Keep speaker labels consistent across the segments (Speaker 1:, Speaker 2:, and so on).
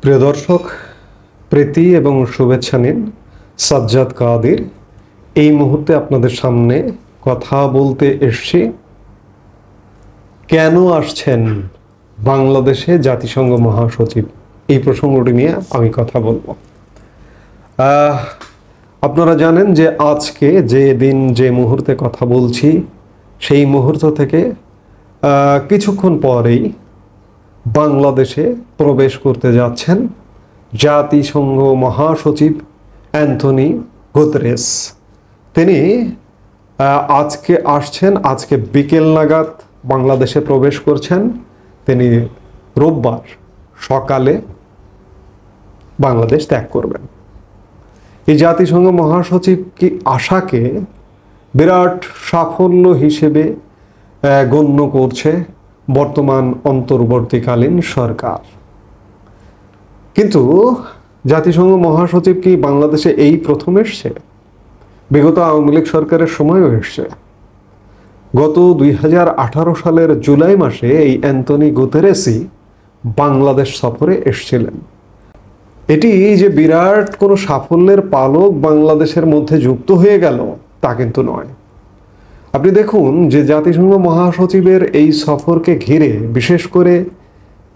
Speaker 1: প্রিয় দর্শক, প্রীতি এবং শুভেচ্ছা নিন। সাজ্জাদ কাদির এই মুহূর্তে আপনাদের সামনে কথা বলতে এসেছি। কেন আসছেন বাংলাদেশে জাতিসংঘ মহাসচিব, এই প্রসঙ্গটি নিয়ে আমি কথা বলবো। আপনারা জানেন যে আজকে যে দিন যে মুহূর্তে কথা বলছি সেই মুহূর্ত থেকে কিছুক্ষণ পরেই বাংলাদেশে প্রবেশ করতে যাচ্ছেন জাতিসংঘ মহাসচিব অ্যান্টনি গুতেরেস। তিনি আজকে আসছেন, আজকে বিকেল নাগাদ বাংলাদেশে প্রবেশ করছেন। তিনি রোববার সকালে বাংলাদেশ ত্যাগ করবেন। এই জাতিসংঘ মহাসচিব কি আশাকে বিরাট সাফল্য হিসেবে গণ্য করছে বর্তমান অন্তর্বর্তীকালীন সরকার। কিন্তু জাতিসংঘ মহাসচিব কি বাংলাদেশে এই প্রথম এসছে? বিগত আওয়ামী লীগ সরকারের সময়ও এসছে। গত 2018 সালের জুলাই মাসে এই অ্যান্টনি গুতেরেসই বাংলাদেশ সফরে এসছিলেন। এটি যে বিরাট কোনো সাফল্যের পালক বাংলাদেশের মধ্যে যুক্ত হয়ে গেল তা কিন্তু নয়। আপনি দেখুন যে জাতিসংঘ মহাসচিবের এই সফরকে ঘিরে বিশেষ করে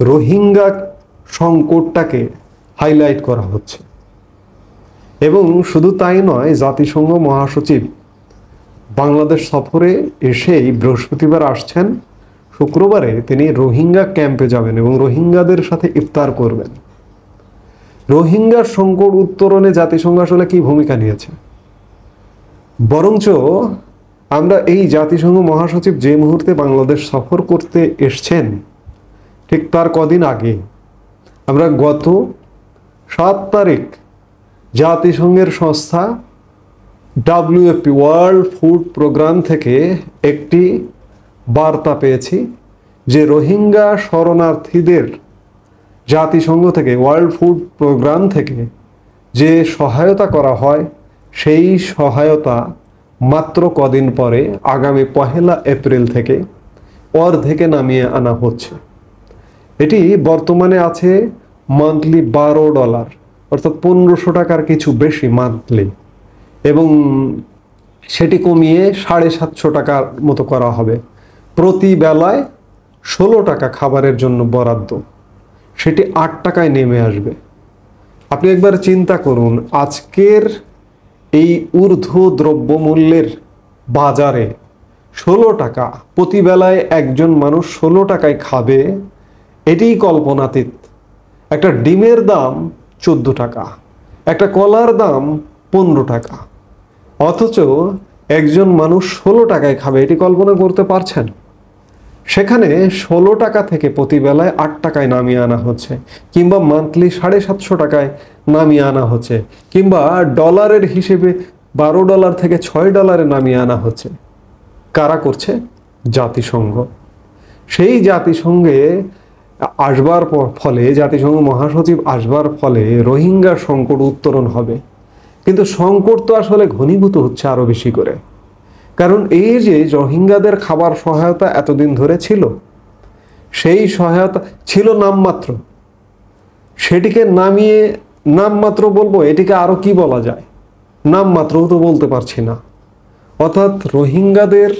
Speaker 1: রোহিঙ্গা সংকটটাকে হাইলাইট করা হচ্ছে। এবং শুধু তাই নয়, জাতিসংঘ মহাসচিব বাংলাদেশ সফরে এসেই বৃহস্পতিবার আসছেন, শুক্রবারে তিনি রোহিঙ্গা ক্যাম্পে যাবেন এবং রোহিঙ্গাদের সাথে ইফতার করবেন। রোহিঙ্গা সংকট উত্তরণে জাতিসংঘ আসলে কি ভূমিকা নিয়েছে? বরঞ্চ আমরা এই জাতিসংঘ মহাসচিব যে মুহূর্তে বাংলাদেশ সফর করতে এসছেন ঠিক তার কদিন আগে আমরা গত 7 তারিখ জাতিসংঘের সংস্থা WFP ওয়ার্ল্ড ফুড প্রোগ্রাম থেকে একটি বার্তা পেয়েছি যে রোহিঙ্গা শরণার্থীদের জাতিসংঘ থেকে ওয়ার্ল্ড ফুড প্রোগ্রাম থেকে যে সহায়তা করা হয় সেই সহায়তা মাত্র কদিন পরে আগামী 1 এপ্রিল থেকে অর্ধেকে নামিয়ে আনা হচ্ছে। এটি বর্তমানে আছে মান্থলি $12, অর্থাৎ 1500 টাকার কিছু বেশি মান্থলি, এবং সেটি কমিয়ে 750 টাকার মতো করা হবে। প্রতি বেলায় 16 টাকা খাবারের জন্য বরাদ্দ, সেটি 8 টাকায় নেমে আসবে। আপনি একবার চিন্তা করুন, আজকের এই ঊর্ধ্ব দ্রব্যমূল্যের বাজারে 16 টাকা প্রতি বেলায় একজন মানুষ 16 টাকায় খাবে, এটিই কল্পনাতীত। একটা ডিমের দাম 14 টাকা, একটা কলার দাম 15 টাকা, অথচ একজন মানুষ 16 টাকায় খাবে, এটি কল্পনা করতে পারছেন? সেখানে 16 টাকা থেকে প্রতি বেলায় 8 টাকায় নামিয়ে আনা হচ্ছে, কিংবা মান্থলি 750 টাকায় নামিয়ে আনা হচ্ছে, কিংবা ডলারের হিসেবে $12 থেকে $6 নামিয়ে আনা হচ্ছে। কারা করছে? জাতিসংঘ। সেই জাতিসংঘে আসবার ফলে, জাতিসংঘ মহাসচিব আসবার ফলে রোহিঙ্গা সংকট উত্তরণ হবে। কিন্তু সংকট তো আসলে ঘনীভূত হচ্ছে আরো বেশি করে। কারণ এই যে রোহিঙ্গাদের খাবার সহায়তা এতদিন ধরে ছিল, সেই সহায়তা ছিল নামমাত্র, সেটিকে নামিয়ে, নামমাত্র বলবো, এটিকে আরো কি বলা যায়, নামমাত্রও তো বলতে পারছি না। অর্থাৎ রোহিঙ্গাদের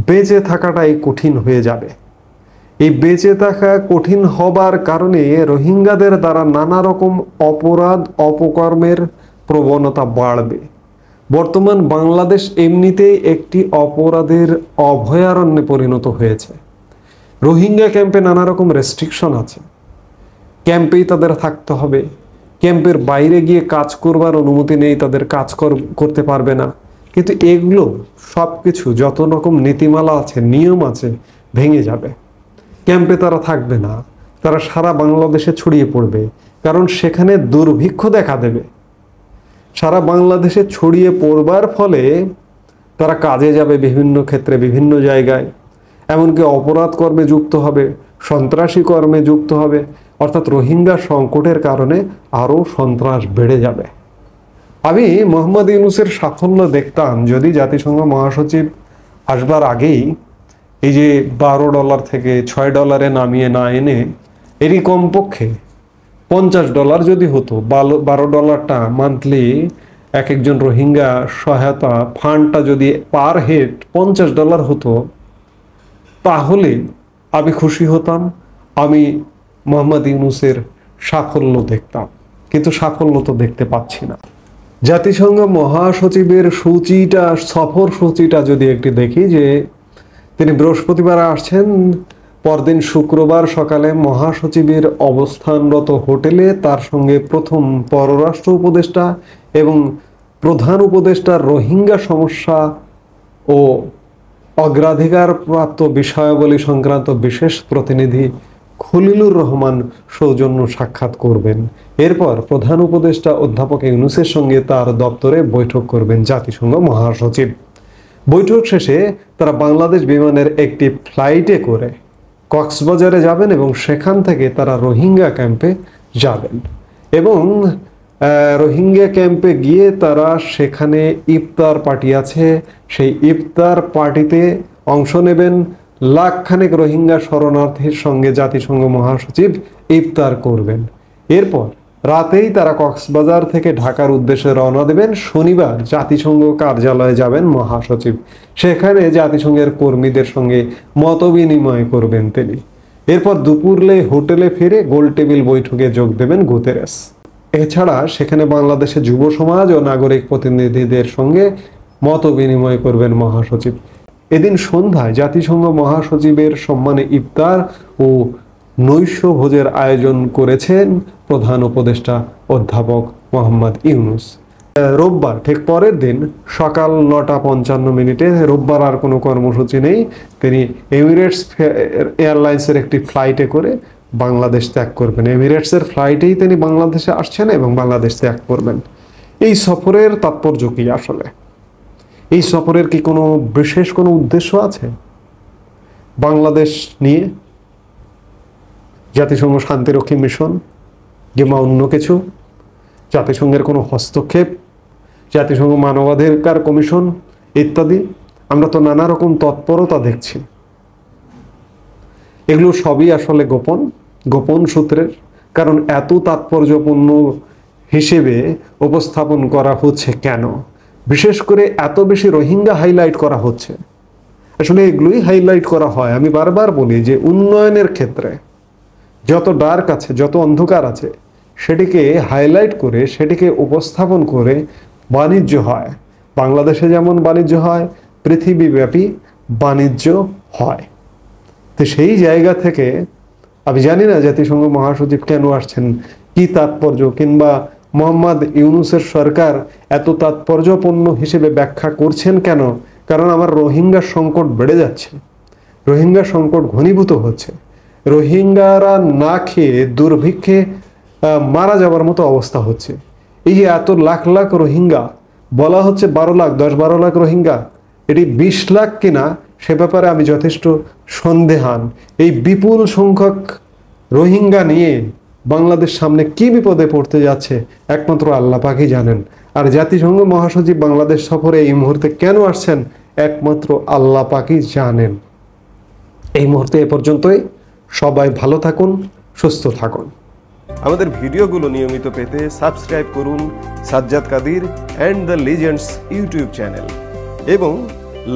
Speaker 1: বেঁচে থাকাটাই কঠিন হয়ে যাবে। এই বেঁচে থাকা কঠিন হবার কারণে রোহিঙ্গাদের দ্বারা নানা রকম অপরাধ অপকর্মের প্রবণতা বাড়বে। বর্তমান বাংলাদেশ এমনিতেই একটি অপরাধের অভয়ারণ্যে পরিণত হয়েছে। রোহিঙ্গা ক্যাম্পে নানা রকম রেস্ট্রিকশন আছে, ক্যাম্পেই তাদের থাকতে হবে, ক্যাম্পের বাইরে গিয়ে কাজ করবার অনুমতি নেই, তাদের কাজ করতে পারবে না। কিন্তু এগুলো সব কিছু, যত রকম নীতিমালা আছে, নিয়ম আছে, ভেঙে যাবে। ক্যাম্পে তারা থাকবে না, তারা সারা বাংলাদেশে ছড়িয়ে পড়বে, কারণ সেখানে দুর্ভিক্ষ দেখা দেবে। সারা বাংলাদেশে ছড়িয়ে পড়বার ফলে তারা কাজে যাবে বিভিন্ন ক্ষেত্রে, বিভিন্ন জায়গায়, এমনকি অপরাধ কর্মে যুক্ত হবে, সন্ত্রাসী কর্মে যুক্ত হবে। অর্থাৎ রোহিঙ্গা সংকটের কারণে আরও সন্ত্রাস বেড়ে যাবে। আমি মোহাম্মদ ইউনূসের সাফল্য দেখতাম যদি জাতিসংঘ মহাসচিব আসবার আগেই এই যে $12 থেকে $6 নামিয়ে না এনে এরই কমপক্ষে $50 যদি হতো, $12টা মান্থলি এক একজন রোহিঙ্গা সহায়তা ফান্ডটা যদি পার হেড $50 হতো, তাহলে আমি খুশি হতাম, আমি মোহাম্মদ ইউনূসের সাফল্য দেখতাম। কিন্তু সাফল্য তো দেখতে পাচ্ছি না। জাতিসংঘ মহাসচিবের সফর সূচিটা যদি একটি দেখি, যে তিনি বৃহস্পতিবার আসছেন, পরদিন শুক্রবার সকালে মহাসচিবের অবস্থানরত হোটেলে তার সঙ্গে প্রথম পররাষ্ট্র উপদেষ্টা এবং প্রধান উপদেষ্টার রোহিঙ্গা সমস্যা ও অগ্রাধিকার প্রাপ্ত বিষয়াবলী সংক্রান্ত বিশেষ প্রতিনিধি খলিলুর রহমান সৌজন্য সাক্ষাৎ করবেন। এরপর প্রধান উপদেষ্টা অধ্যাপক ইউনূসের সঙ্গে তার দপ্তরে বৈঠক করবেন জাতিসংঘ মহাসচিব। বৈঠক শেষে তারা বাংলাদেশ বিমানের একটি ফ্লাইটে করে কক্সবাজারে যাবেন এবং সেখান থেকে তারা রোহিঙ্গা ক্যাম্পে যাবেন এবং রোহিঙ্গা ক্যাম্পে গিয়ে তারা সেখানে ইফতার পার্টি আছে, সেই ইফতার পার্টিতে অংশ নেবেন। লাখখানেক রোহিঙ্গা শরণার্থীর সঙ্গে জাতিসংঘ মহাসচিব ইফতার করবেন। এরপর রাতেই তারা কক্সবাজার থেকে ঢাকার উদ্দেশ্যে রওনা দেবেন। শনিবার জাতিসংঘ কার্যালয়ে যাবেন মহাসচিব, সেখানে জাতিসংঘের কর্মীদের সঙ্গে মতবিনিময় করবেন তিনি। এরপর দুপুরে হোটেলে ফিরে গোলটেবিল বৈঠকে যোগ দেবেন গুতেরেস। এছাড়া সেখানে বাংলাদেশের যুব সমাজ ও নাগরিক প্রতিনিধিদের সঙ্গে মতবিনিময় করবেন মহাসচিব। এদিন সন্ধ্যায় জাতিসংঘ মহাসচিবের সম্মানে ইফতার ও নৈশ ভোজের আয়োজন করেছেন প্রধান উপদেষ্টা অধ্যাপক মোহাম্মদ ইউনূস। রোববার ঠিক পরের দিন সকাল 9:55, রোববার আর কোনো কর্মসূচি নেই, তিনি এমিরেটস এয়ারলাইন্সের একটি ফ্লাইটে করে বাংলাদেশ ত্যাগ করবেন। এমিরেটসের ফ্লাইটেই তিনি বাংলাদেশে আসছেন এবং বাংলাদেশ ত্যাগ করবেন। এই সফরের তাৎপর্য কি আসলে? এই সফরের কি কোনো বিশেষ কোনো উদ্দেশ্য আছে বাংলাদেশ নিয়ে? জাতিসংঘ শান্তিরক্ষী মিশন কিংবা অন্য কিছু? জাতিসংঘের কোনো হস্তক্ষেপ? জাতিসংঘ মানবাধিকার কমিশন ইত্যাদি? আমরা তো নানা রকম তৎপরতা দেখছি। এগুলো সবই আসলে গোপন সূত্রের। কারণ এত তাৎপর্যপূর্ণ হিসেবে উপস্থাপন করা হচ্ছে কেন? বিশেষ করে এত বেশি রোহিঙ্গা হাইলাইট করা হচ্ছে। আসলে এগুলোই হাইলাইট করা হয়। আমি বারবার বলি যে উন্নয়নের ক্ষেত্রে যত ডার্ক আছে, যত অন্ধকার আছে, সেটিকে হাইলাইট করে, সেটিকে উপস্থাপন করে বাণিজ্য হয়। বাংলাদেশে যেমন বাণিজ্য হয়, পৃথিবীব্যাপী বাণিজ্য হয়। তো সেই জায়গা থেকে আমি জানি না জাতিসংঘ মহাসচিব কেন আসছেন, কি তাৎপর্য, কিংবা মোহাম্মদ ইউনূসের সরকার এত তাৎপর্যপূর্ণ হিসেবে ব্যাখ্যা করছেন কেন? কারণ আমার রোহিঙ্গা সংকট বেড়ে যাচ্ছে, রোহিঙ্গা সংকট ঘনীভূত হচ্ছে, রোহিঙ্গারা না খেয়ে দুর্ভিক্ষে মারা যাবার মতো অবস্থা হচ্ছে। এই যে এত লাখ লাখ রোহিঙ্গা, বলা হচ্ছে 12 লাখ, 10-12 লাখ রোহিঙ্গা, এটি 20 লাখ কিনা সে ব্যাপারে আমি যথেষ্ট সন্দেহান। এই বিপুল সংখ্যক রোহিঙ্গা নিয়ে বাংলাদেশ সামনে কি বিপদে পড়তে যাচ্ছে একমাত্র আল্লাহ পাকই জানেন। আর জাতিসংঘ মহাসচিব বাংলাদেশ সফরে এই মুহূর্তে কেন আসছেন একমাত্র আল্লাহ পাকই জানেন। এই মুহূর্তে এ পর্যন্তই। সবাই ভালো থাকুন, সুস্থ থাকুন।
Speaker 2: আমাদের ভিডিওগুলো নিয়মিত পেতে সাবস্ক্রাইব করুন Sajjad Kadir and the legends YouTube channel এবং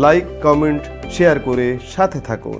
Speaker 2: লাইক, কমেন্ট, শেয়ার করে সাথে থাকুন।